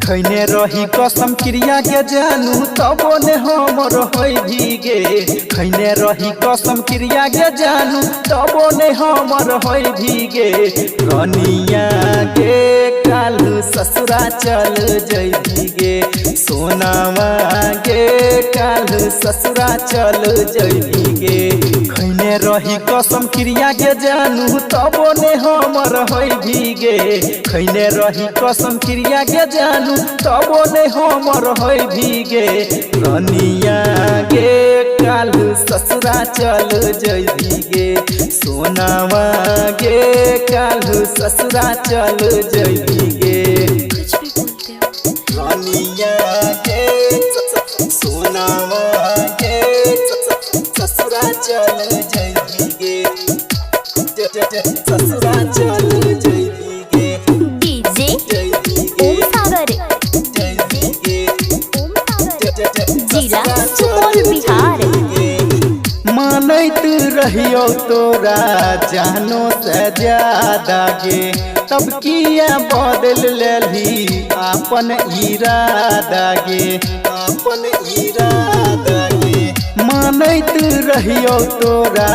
खैने रही कसम क्रिया के जानू तबो ने हमर होई भीगे। खैने रही कसम क्रिया के जानू तबो ने हमर होई भीगे। रनिया के काल ससुरा चल जइबीगे। सोनावा के काल ससुरा चल जइबीगे। खैने रही कसम क्रिया के जानू तबो ने हमर होई भीगे। खैने रही कसम क्रिया के जानू तबो ने हमर होई भीगे। रनिया के काल ससुरा चल जइबीगे। सोनावा के काल ससुरा चल जइबीगे। रनिया के सोनावा के ससुरा चल जइबीगे। ससुरा चल जइबीगे। डीजे ओम सागर जिला सुपौल बिहार। मानैत रहियो तोरा जानो से ज्यादा गे। तब किया बदल लेली अपन इरादा गे। अपन इरादा गे। मानैत रहियो तोरा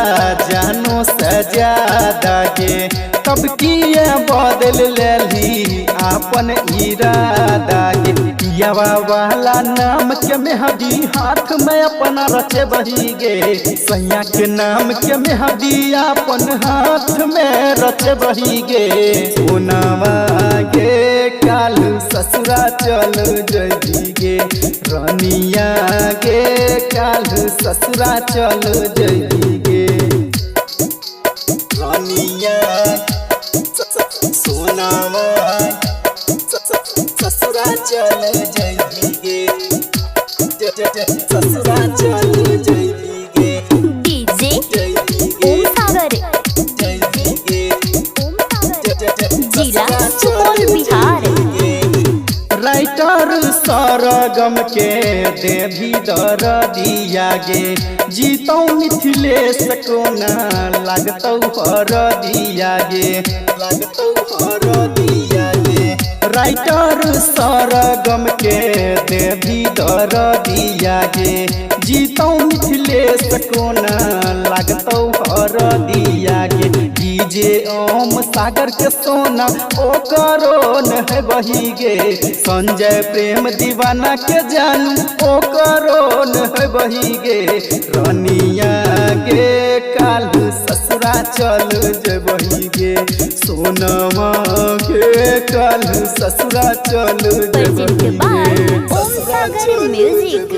जानो से ज्यादा गे। तब किया बदल लेली अपन इरादा गे। पियावा वाला नाम के मेहदी हाथ में अपना रचे बही गे। सैया के नाम के मेहदी अपन हाथ में रचे बही गे। सोनावा गे काल ससुरा चल जइबीगे। रनिया गे काल ससुरा चल जइबीगे। रनिया सोनावा ससुरा चल जइबीगे। ससुरा चल जइबीगे। डीजे ओम सागर जिला सुपौल बिहार। राइटर सरगम के देवी दर दिया गे। जीतौ मिथिलेश कोना लागतौ हर दिया गे। लागतौ हर दिया गे। राइटर सरगम के देवी दर दिया गे। जीतौ मिथिलेश कोना लागतौ हर दिया गे। डीजे ओम सागर के सोना ओकरो न है बही गे। संजय प्रेम दीवाना के जानू ओकरो न है बही गे। रनिया गे काल ससुरा चल जइबही गे। सोनवा गे काल ससुरा चल जइबही गे। ओम सागर म्यूजिक।